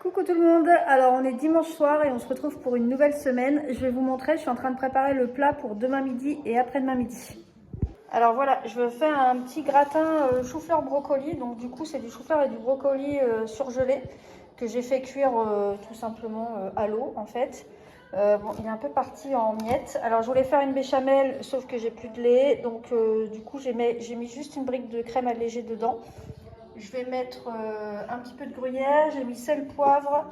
Coucou tout le monde, alors on est dimanche soir et on se retrouve pour une nouvelle semaine. Je vais vous montrer, je suis en train de préparer le plat pour demain midi et après-demain midi. Alors voilà, je vais faire un petit gratin chou-fleur brocoli. Donc du coup c'est du chou-fleur et du brocoli surgelé que j'ai fait cuire tout simplement à l'eau en fait. Bon, il est un peu parti en miettes. Alors je voulais faire une béchamel sauf que j'ai plus de lait. Donc du coup j'ai mis juste une brique de crème allégée dedans. Je vais mettre un petit peu de gruyère, j'ai mis sel, poivre,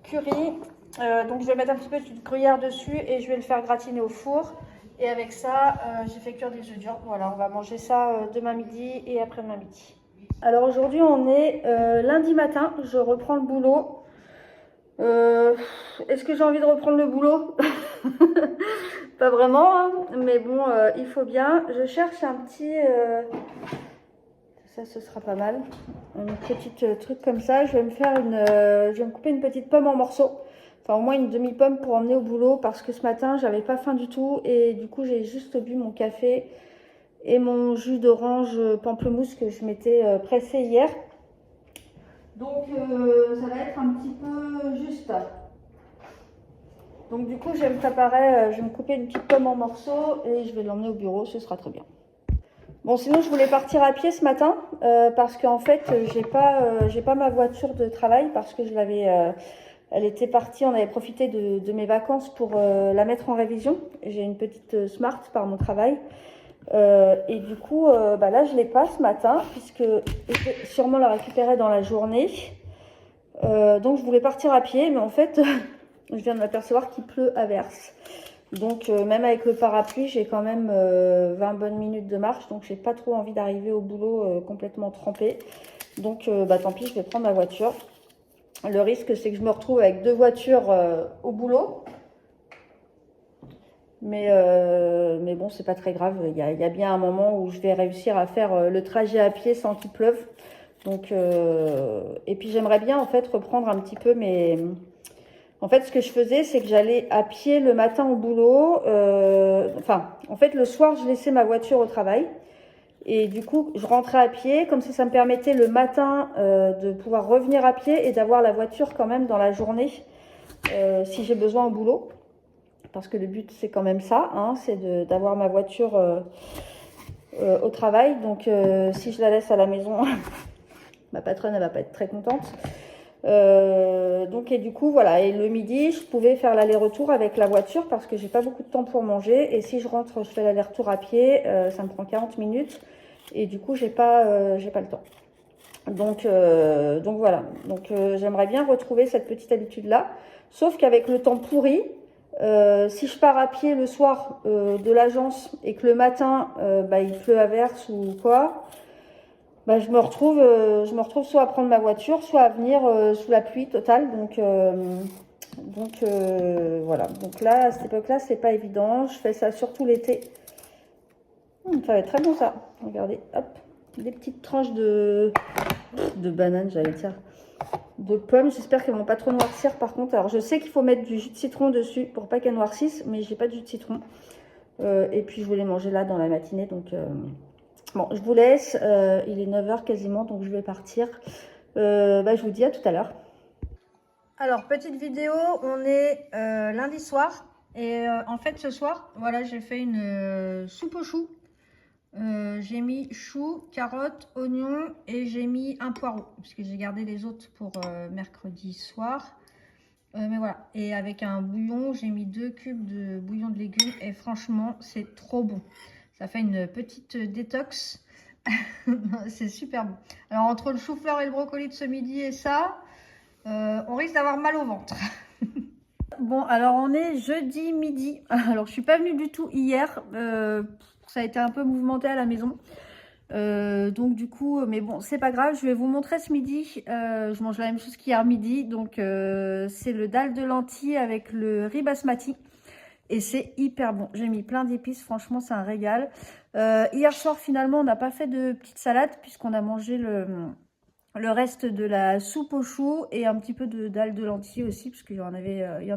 curry. Donc je vais mettre un petit peu de gruyère dessus et je vais le faire gratiner au four. Et avec ça, j'ai fait cuire des œufs durs. Voilà, on va manger ça demain midi et après-demain midi. Alors aujourd'hui, on est lundi matin, je reprends le boulot. Est-ce que j'ai envie de reprendre le boulot? Pas vraiment, hein, mais bon, il faut bien. Je cherche un petit... Ça, ce sera pas mal. Une petite truc comme ça. Je vais me couper une petite pomme en morceaux. Enfin, au moins une demi-pomme pour emmener au boulot parce que ce matin, j'avais pas faim du tout. Et du coup, j'ai juste bu mon café et mon jus d'orange pamplemousse que je m'étais pressé hier. Donc, ça va être un petit peu juste. Donc, du coup, je vais me couper une petite pomme en morceaux et je vais l'emmener au bureau. Ce sera très bien. Bon, sinon, je voulais partir à pied ce matin parce qu'en fait, j'ai pas ma voiture de travail parce que elle était partie, on avait profité de mes vacances pour la mettre en révision. J'ai une petite Smart par mon travail. Et du coup, là, je l'ai pas ce matin puisque je vais sûrement la récupérer dans la journée. Donc, je voulais partir à pied, mais en fait, je viens de m'apercevoir qu'il pleut à verse. Donc même avec le parapluie, j'ai quand même 20 bonnes minutes de marche, donc j'ai pas trop envie d'arriver au boulot complètement trempée. Donc tant pis, je vais prendre ma voiture. Le risque, c'est que je me retrouve avec deux voitures au boulot. Mais bon, c'est pas très grave. Il y a bien un moment où je vais réussir à faire le trajet à pied sans qu'il pleuve. Donc, et puis j'aimerais bien en fait reprendre un petit peu mes... En fait, ce que je faisais, c'est que j'allais à pied le matin au boulot. En fait, le soir, je laissais ma voiture au travail. Et du coup, je rentrais à pied. Comme ça me permettait le matin de pouvoir revenir à pied et d'avoir la voiture quand même dans la journée si j'ai besoin au boulot. Parce que le but, c'est quand même ça, hein, c'est d'avoir ma voiture au travail. Donc, si je la laisse à la maison, ma patronne, elle va pas être très contente. Donc et du coup voilà, et le midi je pouvais faire l'aller-retour avec la voiture parce que j'ai pas beaucoup de temps pour manger, et si je rentre je fais l'aller-retour à pied, ça me prend 40 minutes et du coup j'ai pas le temps. Donc voilà, donc j'aimerais bien retrouver cette petite habitude là, sauf qu'avec le temps pourri, si je pars à pied le soir de l'agence et que le matin il pleut à verse ou quoi, je me retrouve soit à prendre ma voiture, soit à venir sous la pluie totale. Donc voilà. Donc là, à cette époque-là, c'est pas évident. Je fais ça surtout l'été. Ça va être très bon ça. Regardez, hop, des petites tranches de bananes, j'allais dire, de pommes. J'espère qu'elles vont pas trop noircir. Par contre, alors je sais qu'il faut mettre du jus de citron dessus pour pas qu'elles noircissent, mais j'ai pas de jus de citron. Et puis je voulais manger là dans la matinée, donc. Bon, je vous laisse, il est 9 h quasiment, donc je vais partir. Je vous dis à tout à l'heure. Alors, petite vidéo, on est lundi soir. Et en fait, ce soir, voilà, j'ai fait une soupe aux choux. J'ai mis choux, carottes, oignons et j'ai mis un poireau. Parce que j'ai gardé les autres pour mercredi soir. Mais voilà, et avec un bouillon, j'ai mis 2 cubes de bouillon de légumes. Et franchement, c'est trop bon. Ça fait une petite détox. C'est super bon. Alors, entre le chou-fleur et le brocoli de ce midi et ça, on risque d'avoir mal au ventre. Bon, alors on est jeudi midi. Alors, je suis pas venue du tout hier. Ça a été un peu mouvementé à la maison. Donc du coup, mais bon, c'est pas grave. Je vais vous montrer ce midi. Je mange la même chose qu'hier midi. Donc, c'est le dalle de lentilles avec le riz basmati. Et c'est hyper bon. J'ai mis plein d'épices. Franchement, c'est un régal. Hier soir, finalement, on n'a pas fait de petite salade puisqu'on a mangé le reste de la soupe aux choux et un petit peu de dalle de lentilles aussi parce qu'il y en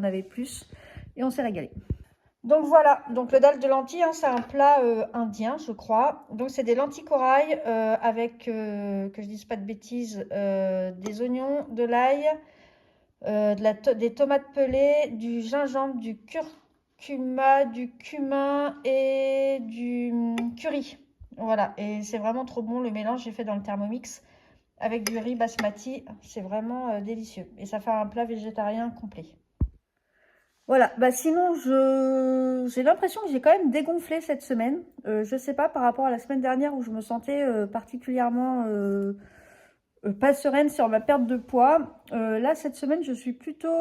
avait plus. Et on s'est régalé. Donc voilà, donc le dalle de lentilles, hein, c'est un plat indien, je crois. Donc c'est des lentilles corail avec, que je dise pas de bêtises, des oignons, de l'ail, des tomates pelées, du gingembre, du curcuma, du cumin et du curry. Voilà, et c'est vraiment trop bon le mélange, j'ai fait dans le Thermomix avec du riz basmati, c'est vraiment délicieux. Et ça fait un plat végétarien complet. Voilà, bah sinon j'ai l'impression que j'ai quand même dégonflé cette semaine. Je sais pas par rapport à la semaine dernière où je me sentais particulièrement pas sereine sur ma perte de poids. Là cette semaine je suis plutôt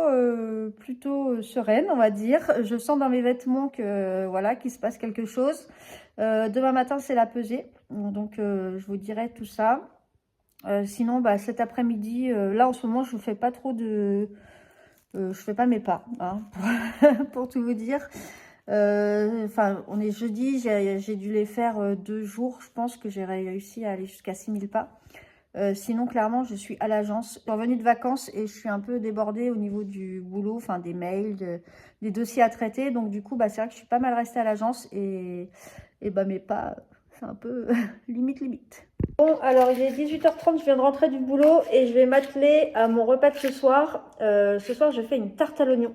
sereine, on va dire. Je sens dans mes vêtements que voilà qu'il se passe quelque chose. Demain matin c'est la pesée, donc je vous dirai tout ça. Sinon bah cet après-midi, là en ce moment je fais pas trop de je fais pas mes pas, hein, pour tout vous dire. Enfin, on est jeudi, j'ai dû les faire 2 jours. Je pense que j'ai réussi à aller jusqu'à 6000 pas. Sinon, clairement, je suis à l'agence. Je suis revenue de vacances et je suis un peu débordée au niveau du boulot, enfin des mails, des dossiers à traiter. Donc, du coup, bah, c'est vrai que je suis pas mal restée à l'agence et bah, mes pas, c'est un peu limite. Bon, alors il est 18h30, je viens de rentrer du boulot et je vais m'atteler à mon repas de ce soir. Ce soir, je fais une tarte à l'oignon.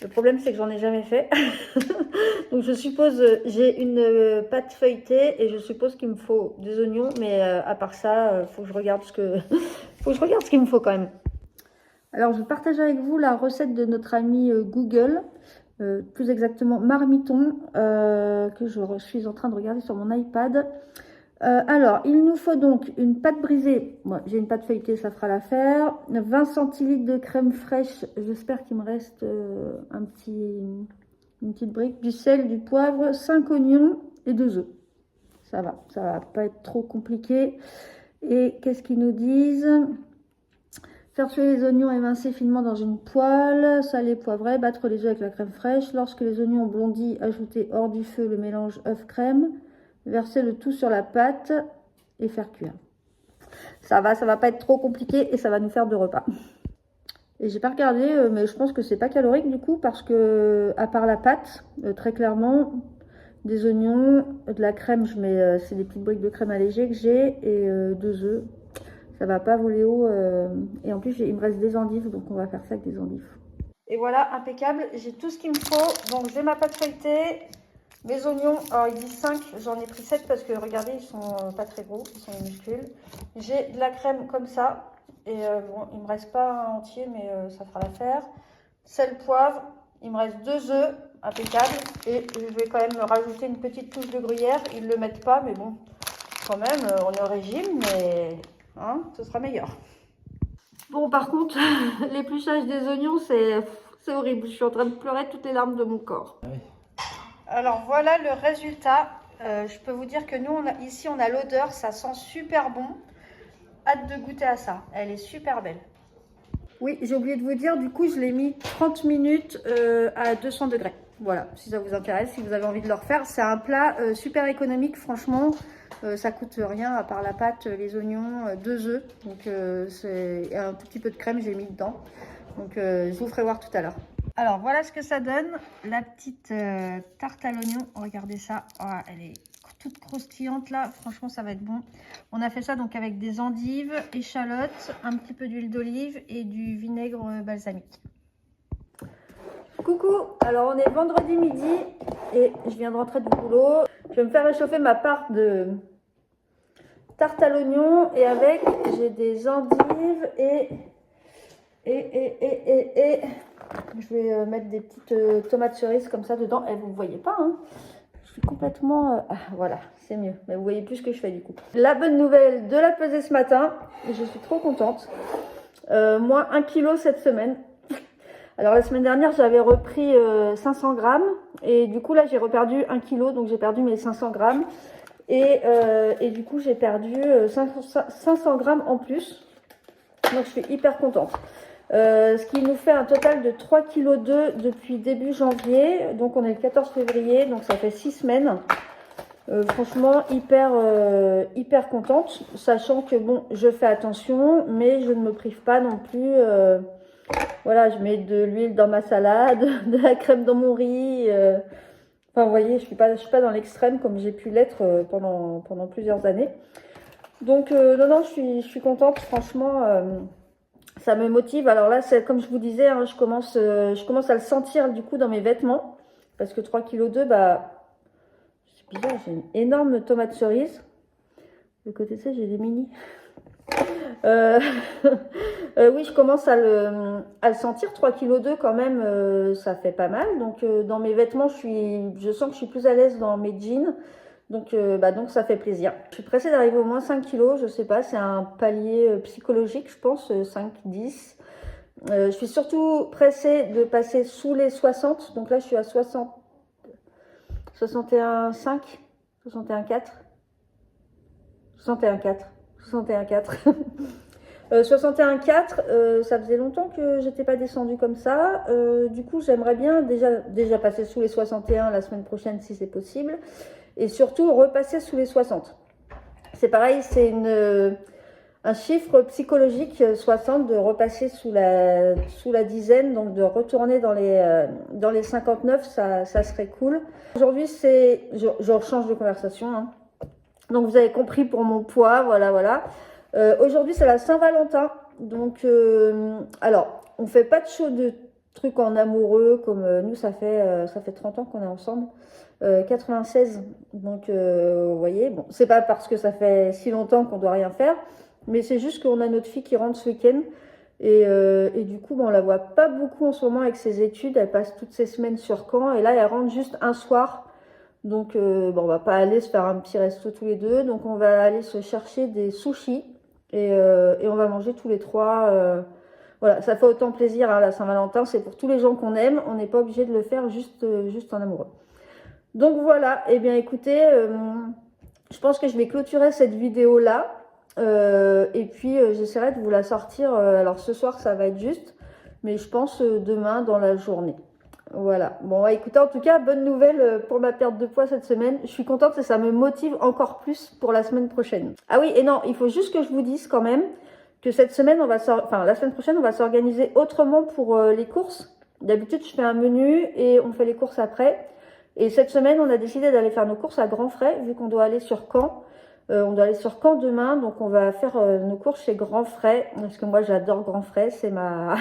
Le problème, c'est que j'en ai jamais fait. Donc, je suppose, j'ai une pâte feuilletée et je suppose qu'il me faut des oignons. Mais à part ça, faut que je regarde faut que je regarde ce qu'il me faut quand même. Alors, je partage avec vous la recette de notre ami Google. Plus exactement Marmiton, que je suis en train de regarder sur mon iPad. Alors, il nous faut donc une pâte brisée. Moi, j'ai une pâte feuilletée, ça fera l'affaire. 20 centilitres de crème fraîche. J'espère qu'il me reste une petite brique. Du sel, du poivre, 5 oignons et 2 œufs. Ça va pas être trop compliqué. Et qu'est-ce qu'ils nous disent? Faire cuire les oignons émincés finement dans une poêle, saler, poivrer, battre les œufs avec la crème fraîche. Lorsque les oignons ont blondi, ajouter hors du feu le mélange œuf-crème. Verser le tout sur la pâte et faire cuire. Ça va pas être trop compliqué et ça va nous faire 2 repas. Et j'ai pas regardé, mais je pense que c'est pas calorique du coup parce que à part la pâte, très clairement, des oignons, de la crème, je mets, c'est des petites briques de crème allégée que j'ai et 2 œufs. Ça va pas voler haut et en plus il me reste des endives donc on va faire ça avec des endives. Et voilà, impeccable, j'ai tout ce qu'il me faut. Donc j'ai ma pâte feuilletée. Mes oignons, alors ils disent 5, j'en ai pris 7 parce que regardez, ils sont pas très gros, ils sont minuscules. J'ai de la crème comme ça, et bon, il me reste pas un entier, mais ça fera l'affaire. Sel, poivre, il me reste 2 œufs, impeccable. Et je vais quand même me rajouter une petite touche de gruyère, ils le mettent pas, mais bon, quand même, on est au régime, mais hein, ce sera meilleur. Bon, par contre, l'épluchage des oignons, c'est horrible, je suis en train de pleurer toutes les larmes de mon corps. Oui. Alors voilà le résultat. Je peux vous dire que nous, ici, on a l'odeur. Ça sent super bon. Hâte de goûter à ça. Elle est super belle. Oui, j'ai oublié de vous dire, du coup, je l'ai mis 30 minutes à 200 degrés. Voilà, si ça vous intéresse, si vous avez envie de le refaire. C'est un plat super économique, franchement. Ça coûte rien, à part la pâte, les oignons, 2 œufs. Donc, c'est un tout petit peu de crème, j'ai mis dedans. Donc, je vous ferai voir tout à l'heure. Alors, voilà ce que ça donne, la petite tarte à l'oignon. Regardez ça, oh, elle est toute croustillante là. Franchement, ça va être bon. On a fait ça donc avec des endives, échalotes, un petit peu d'huile d'olive et du vinaigre balsamique. Coucou, alors on est vendredi midi et je viens de rentrer du boulot. Je vais me faire réchauffer ma part de tarte à l'oignon et avec, j'ai des endives et je vais mettre des petites tomates cerises comme ça dedans. Et vous ne voyez pas, hein. Je suis complètement... voilà, c'est mieux. Mais vous voyez plus ce que je fais du coup. La bonne nouvelle de la pesée ce matin. Je suis trop contente. Moins 1 kg cette semaine. Alors la semaine dernière, j'avais repris 500 grammes. Et du coup, là, j'ai reperdu 1 kg. Donc j'ai perdu mes 500 grammes. Et du coup, j'ai perdu 500 grammes en plus. Donc je suis hyper contente. Ce qui nous fait un total de 3,2 kg depuis début janvier. Donc on est le 14 février, donc ça fait 6 semaines. Franchement, hyper contente. Sachant que bon, je fais attention, mais je ne me prive pas non plus. Voilà, je mets de l'huile dans ma salade, de la crème dans mon riz. Enfin, vous voyez, je suis pas dans l'extrême comme j'ai pu l'être pendant plusieurs années. Donc, non, je suis contente. Franchement... Ça me motive. Alors là, comme je vous disais, hein, je commence à le sentir du coup dans mes vêtements. Parce que 3,2 kg, bah, c'est bizarre, j'ai une énorme tomate cerise. De côté de ça, j'ai des mini. Oui, je commence à le sentir. 3,2 kg quand même, ça fait pas mal. Donc dans mes vêtements, je sens que je suis plus à l'aise dans mes jeans. Donc ça fait plaisir. Je suis pressée d'arriver au moins 5 kg. Je sais pas, c'est un palier psychologique, je pense, 5-10. Je suis surtout pressée de passer sous les 60. Donc là, je suis à 60, 61,5, 61,4, 61,4, 61,4. 61,4, ça faisait longtemps que j'étais pas descendue comme ça. Du coup, j'aimerais bien déjà passer sous les 61 la semaine prochaine si c'est possible. Et surtout, repasser sous les 60. C'est pareil, c'est un chiffre psychologique, 60, de repasser sous la dizaine, donc de retourner dans les 59, ça serait cool. Aujourd'hui, je change de conversation, hein. Donc vous avez compris pour mon poids, voilà. Aujourd'hui, c'est la Saint-Valentin. Donc, alors, on fait pas de show de trucs en amoureux, comme nous, ça fait 30 ans qu'on est ensemble. 96. Donc, vous voyez, bon, c'est pas parce que ça fait si longtemps qu'on doit rien faire, mais c'est juste qu'on a notre fille qui rentre ce week-end. Et du coup, on la voit pas beaucoup en ce moment avec ses études. Elle passe toutes ses semaines sur Caen. Et là, elle rentre juste un soir. Donc, on va pas aller se faire un petit resto tous les deux. Donc, on va aller se chercher des sushis. Et on va manger tous les trois. Voilà, ça fait autant plaisir, hein, la Saint-Valentin. C'est pour tous les gens qu'on aime. On n'est pas obligé de le faire juste en amoureux. Donc voilà, et bien écoutez, je pense que je vais clôturer cette vidéo-là. Et puis j'essaierai de vous la sortir. Alors ce soir, ça va être juste. Mais je pense demain dans la journée. Voilà. Bon, écoutez, en tout cas, bonne nouvelle pour ma perte de poids cette semaine. Je suis contente et ça me motive encore plus pour la semaine prochaine. Ah oui, et non, il faut juste que je vous dise quand même que cette semaine, la semaine prochaine, on va s'organiser autrement pour les courses. D'habitude, je fais un menu et on fait les courses après. Et cette semaine, on a décidé d'aller faire nos courses à Grand Frais, vu qu'on doit aller sur Caen. On doit aller sur Caen demain, donc on va faire nos courses chez Grand Frais, parce que moi j'adore Grand Frais, c'est ma...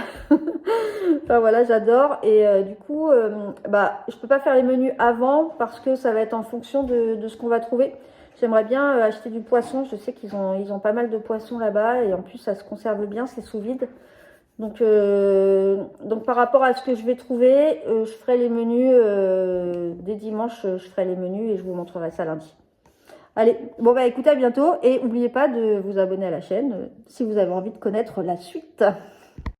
enfin voilà, j'adore. Et du coup, je peux pas faire les menus avant, parce que ça va être en fonction de ce qu'on va trouver. J'aimerais bien acheter du poisson, je sais qu'ils ont pas mal de poissons là-bas, et en plus ça se conserve bien, c'est sous vide. Donc par rapport à ce que je vais trouver, je ferai les menus dès dimanche, je ferai les menus et je vous montrerai ça lundi. Allez, bon écoutez, à bientôt et n'oubliez pas de vous abonner à la chaîne si vous avez envie de connaître la suite.